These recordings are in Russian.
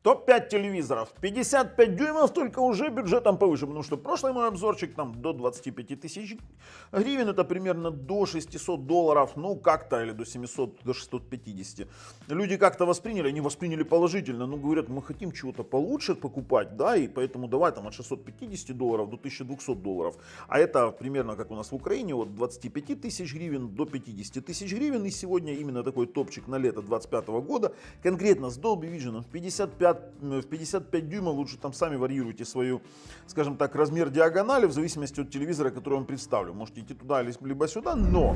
Топ-5 телевизоров. 55 дюймов, только уже бюджетом повыше, потому что прошлый мой обзорчик там до 25 тысяч гривен, это примерно до 600 долларов, ну как-то, или до 700, до 650. Люди как-то восприняли, они восприняли положительно, ну говорят, мы хотим чего-то получше покупать, да, и поэтому давай там от 650 долларов до 1200 долларов. А это примерно как у нас в Украине, от 25 тысяч гривен до 50 тысяч гривен. И сегодня именно такой топчик на лето 2025 года, конкретно с Dolby Vision в 55 дюймов, лучше там сами варьируйте свою, скажем так, размер диагонали в зависимости от телевизора, который я вам представлю. Можете идти туда либо сюда, но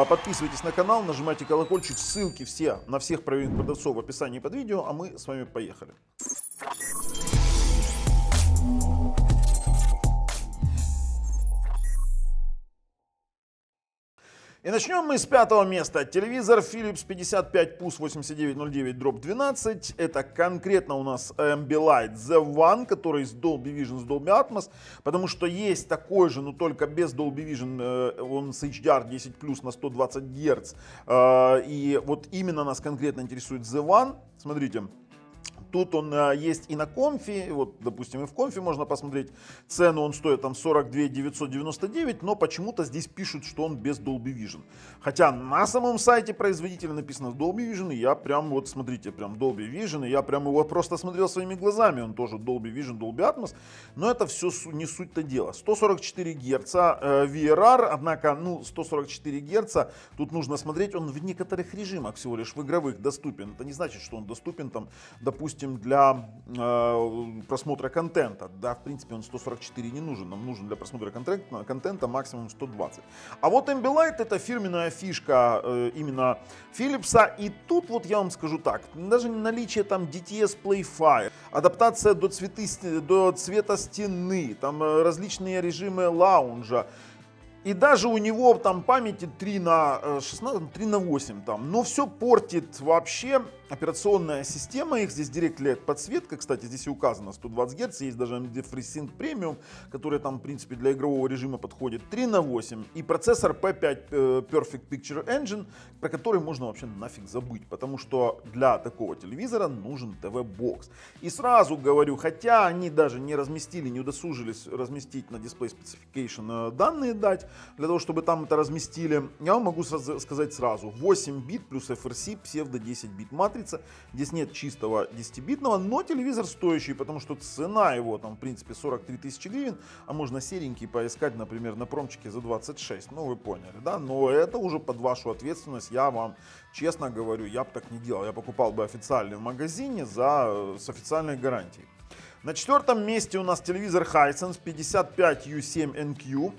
подписывайтесь на канал, нажимайте колокольчик, ссылки все на всех проверенных продавцов в описании под видео, а мы с вами поехали. И начнем мы с пятого места. Телевизор Philips 55 PUS 8909/12. Это конкретно у нас Ambilight Z1, который с Dolby Vision, с Dolby Atmos. Потому что есть такой же, но только без Dolby Vision, он с HDR 10+ на 120 Гц. И вот именно нас конкретно интересует Z1. Смотрите. Тут он есть и на Комфи, вот, допустим, и в Комфи можно посмотреть цену, он стоит там 42 999, но почему-то здесь пишут, что он без Dolby Vision. Хотя на самом сайте производителя написано Dolby Vision, и я прям, вот смотрите, прям Dolby Vision, и я прям его просто смотрел своими глазами, он тоже Dolby Vision, Dolby Atmos, но это все не суть-то дела. 144 Гц VRR, однако, 144 Гц, тут нужно смотреть, он в некоторых режимах всего лишь, в игровых доступен. Это не значит, что он доступен там, допустим, для просмотра контента. Да, в принципе, он 144 не нужен. Нам нужен для просмотра контента максимум 120. А вот Ambilight — это фирменная фишка именно Philips. И тут вот я вам скажу так. Даже наличие там DTS Playfire, адаптация до цвета стены, там различные режимы лаунжа. И даже у него там памяти 3 на 16, 3 на 8 там. Но все портит вообще операционная система. Их здесь Direct LED подсветка. Кстати, здесь и указано 120 Гц. Есть даже AMD FreeSync Premium, который там, в принципе, для игрового режима подходит. 3 на 8. И процессор P5 Perfect Picture Engine, про который можно вообще нафиг забыть. Потому что для такого телевизора нужен TV-бокс. И сразу говорю, хотя они даже не разместили, не удосужились разместить на Display Specification данные дать, для того, чтобы там это разместили, я вам могу сказать сразу. 8 бит плюс FRC, псевдо 10 бит матрица. Здесь нет чистого 10-битного, но телевизор стоящий, потому что цена его там, в принципе, 43 тысячи гривен, а можно серенький поискать, например, на промчике за 26. Ну, вы поняли, да? Но это уже под вашу ответственность. Я вам честно говорю, я бы так не делал. Я покупал бы официальный в магазине с официальной гарантией. На четвертом месте у нас телевизор Hisense 55U7NQ.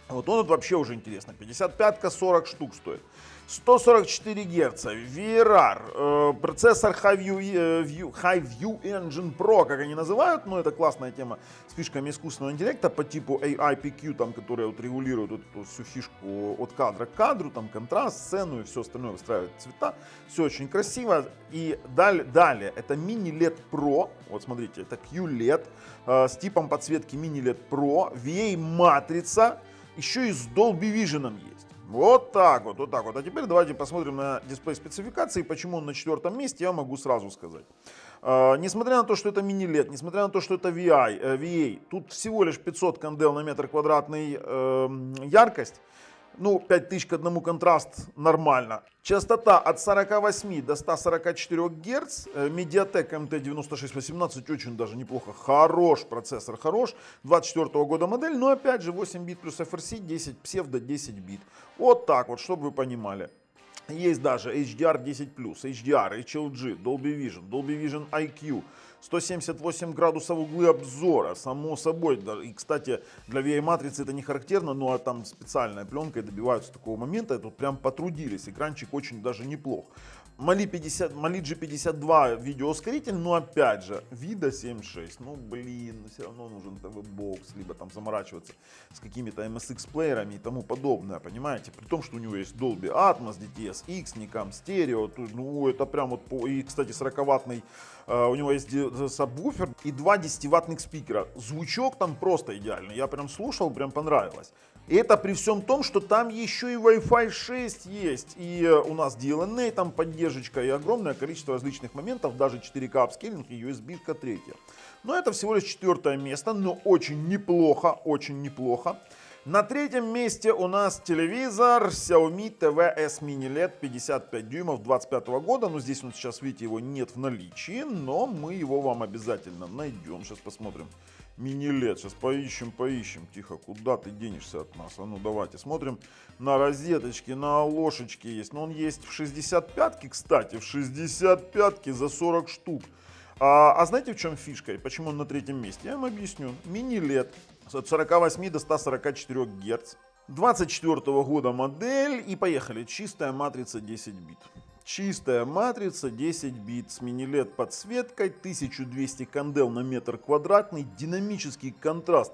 Вот он вообще уже интересно. 55-ка 40 штук стоит. 144 Гц, VRR, процессор Highview Engine Pro, как они называют, но это классная тема с фишками искусственного интеллекта по типу AIPQ, там, которая вот регулирует эту всю фишку от кадра к кадру, там контраст, сцену и все остальное, выстраивает цвета. Все очень красиво. И далее это Mini LED Pro, вот смотрите, это QLED с типом подсветки Mini LED Pro, VA матрица, еще и с Dolby Vision есть. Вот так вот, вот так вот. А теперь давайте посмотрим на дисплей спецификации. Почему он на четвертом месте, я могу сразу сказать. Несмотря на то, что это мини-LED, несмотря на то, что это VA, тут всего лишь 500 кандел на метр квадратный яркость. 5000 к одному контраст нормально. Частота от 48 до 144 Гц. Mediatek MT9618 очень даже неплохо. Хорош процессор, хорош. 24 года модель, но опять же 8 бит плюс FRC, 10 псевдо 10 бит. Вот так вот, чтобы вы понимали. Есть даже HDR 10+, HDR, HLG, Dolby Vision IQ, 178 градусов углы обзора, само собой. И, кстати, для VA-матрицы это не характерно, но там специальной пленкой добиваются такого момента. Тут прям потрудились, экранчик очень даже неплох. Mali G52 видеоускоритель, но опять же, Vida 7.6, все равно нужен TV-бокс, либо там заморачиваться с какими-то MSX-плеерами и тому подобное, понимаете? При том, что у него есть Dolby Atmos, DTS-X, Nikam Stereo, это прям вот, и, кстати, 40-ваттный у него есть сабвуфер и 2 10-ваттных спикера. Звучок там просто идеальный, я прям слушал, прям понравилось. И это при всем том, что там еще и Wi-Fi 6 есть, и у нас DLNA там поддержка, и огромное количество различных моментов, даже 4К апскейлинг и USB-шка 3. Но это всего лишь 4 место, но очень неплохо, очень неплохо. На 3-м месте у нас телевизор Xiaomi TV S Mini LED 55 дюймов 25 года. Ну, здесь, сейчас, видите, его нет в наличии, но мы его вам обязательно найдем. Сейчас посмотрим. Mini LED. Сейчас поищем. Тихо, куда ты денешься от нас? А ну, давайте смотрим. На розеточке, на ложечке есть. Но он есть в 65-ке, кстати. В 65-ке за 40 штук. А знаете, в чем фишка и почему он на 3-м месте? Я вам объясню. Mini LED от 48 до 144 Гц. 24 года модель. И поехали. Чистая матрица 10 бит. Чистая матрица 10 бит с мини-LED подсветкой, 1200 кандел на метр квадратный, динамический контраст.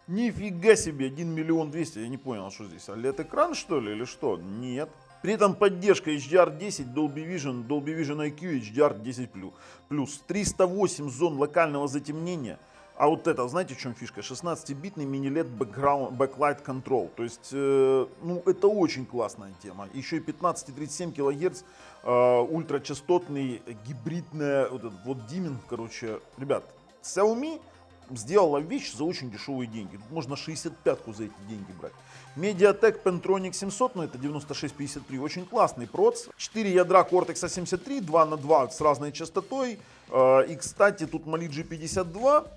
Нифига себе, 1 миллион 200, я не понял, что здесь, OLED-экран что ли или что? Нет. При этом поддержка HDR10, Dolby Vision IQ, HDR10+. Плюс 308 зон локального затемнения. А вот это, знаете, в чем фишка? 16-битный мини-LED Backlight Control. То есть, ну, это очень классная тема. Еще и 15,37 кГц ультрачастотный гибридный вот диминг, короче. Ребят, Xiaomi сделала вещь за очень дешевые деньги. Тут можно 65-ку за эти деньги брать. MediaTek Pentronic 700, ну это 9653, очень классный проц. 4 ядра Cortex A73, 2 на 2 с разной частотой. И, кстати, тут Mali G52.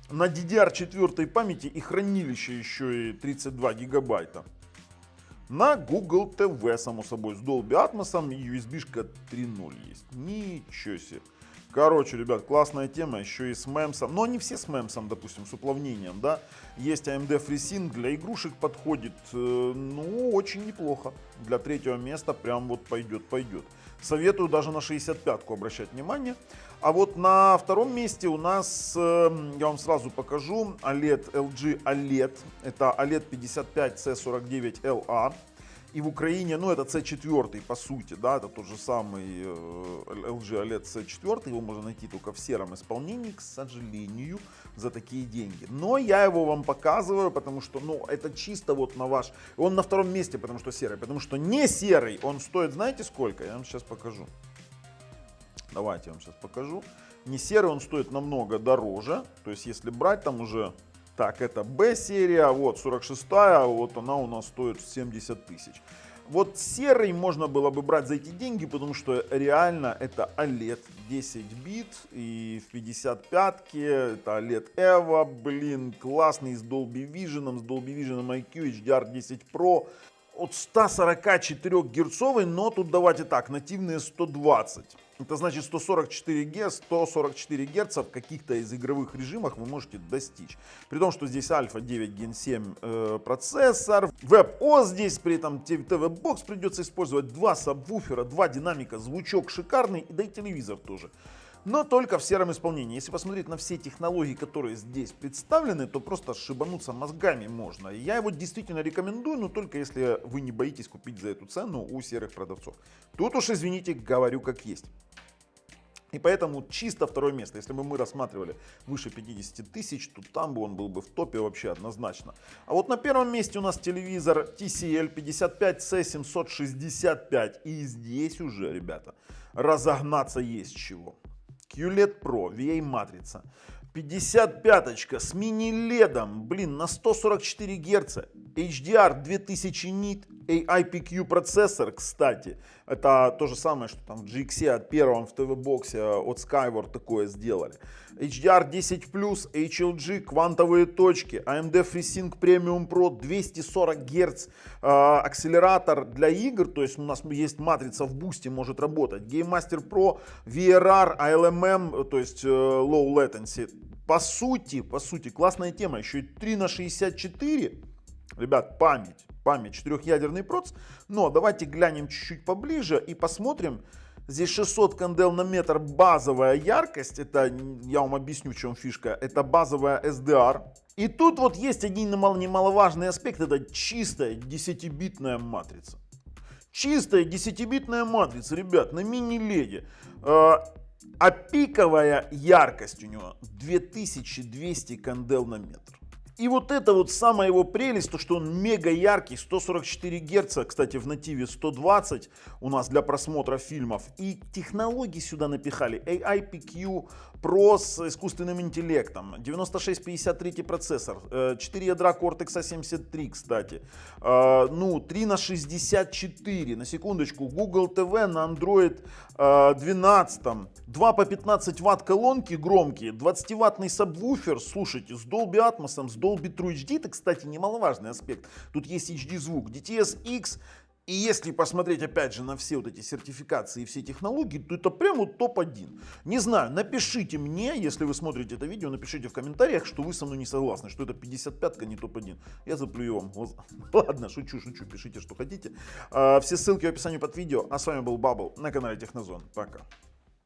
На DDR4 памяти и хранилище еще и 32 гигабайта. На Google TV, само собой, с Dolby Atmos и USB-шка 3.0 есть. Ничего себе. Короче, ребят, классная тема, еще и с мемсом. Но не все с мемсом, допустим, с уплавнением, да. Есть AMD FreeSync, для игрушек подходит, ну, очень неплохо. Для 3-го места прям вот пойдет. Советую даже на 65-ку обращать внимание. А вот на 2-м месте у нас, я вам сразу покажу, OLED LG OLED. Это OLED 55C49LA. И в Украине, ну это C4 по сути, да, это тот же самый LG OLED C4. Его можно найти только в сером исполнении, к сожалению, за такие деньги. Но я его вам показываю, потому что, ну, это чисто вот на ваш... Он на 2-м месте, потому что серый. Потому что не серый, он стоит, знаете сколько? Я вам сейчас покажу. Давайте я вам сейчас покажу. Не серый, он стоит намного дороже. То есть, если брать там уже... Так, это B-серия, вот 46-я, вот она у нас стоит 70 тысяч. Вот серый можно было бы брать за эти деньги, потому что реально это OLED 10 бит и в 55-ке, это OLED EVO, блин, классный с Dolby Vision IQ, HDR10 Pro. От 144 герцовый, но тут давайте так, нативные 120. Это значит 144 Гц в каких-то из игровых режимах вы можете достичь. При том, что здесь Alpha 9 Gen 7 процессор. WebOS здесь, при этом TV-бокс придется использовать, 2 сабвуфера, 2 динамика, звучок шикарный, да и телевизор тоже. Но только в сером исполнении. Если посмотреть на все технологии, которые здесь представлены, то просто шибануться мозгами можно. И я его действительно рекомендую, но только если вы не боитесь купить за эту цену у серых продавцов. Тут уж, извините, говорю как есть. И поэтому чисто 2-е место. Если бы мы рассматривали выше 50 тысяч, то там бы он был бы в топе вообще однозначно. А вот на 1-м месте у нас телевизор TCL 55C765. И здесь уже, ребята, разогнаться есть чего. QLED Pro, VA матрица, 55-очка с мини-ледом, блин, на 144 Гц, HDR 2000 нит, IPQ процессор, кстати, это то же самое, что там в GX от первом в TV-боксе от Skyward такое сделали. HDR10+, HLG, квантовые точки, AMD FreeSync Premium Pro, 240 Гц, акселератор для игр, то есть у нас есть матрица в бусте, может работать, Game Master Pro, VRR, ALMM, то есть Low Latency. По сути, классная тема, еще и 3х64, ребят, память 4-ядерный проц, но давайте глянем чуть-чуть поближе и посмотрим. Здесь 600 кандел на метр базовая яркость, это я вам объясню, в чем фишка, это базовая SDR. И тут вот есть один немаловажный аспект, это чистая 10-битная матрица. Чистая 10-битная матрица, ребят, на мини-леде. А пиковая яркость у него 2200 кандел на метр. И вот это вот самая его прелесть, то что он мега яркий, 144 Гц, кстати в нативе 120 у нас для просмотра фильмов. И технологии сюда напихали, AI-PQ Pro с искусственным интеллектом, 9653 процессор, 4 ядра Cortex A73, кстати, 3 на 64, на секундочку, Google TV на Android 12, 2 по 15 ватт колонки громкие, 20-ваттный сабвуфер, слушайте, с Dolby Atmos, с Dolby True HD, это, кстати, немаловажный аспект, тут есть HD звук, DTS-X. И если посмотреть опять же на все вот эти сертификации и все технологии, то это прям вот топ-1. Не знаю, напишите мне, если вы смотрите это видео, напишите в комментариях, что вы со мной не согласны, что это 55-ка, не топ-1. Я заплюю вам. Ладно, шучу, пишите, что хотите. Все ссылки в описании под видео. А с вами был Бабл на канале Технозон. Пока.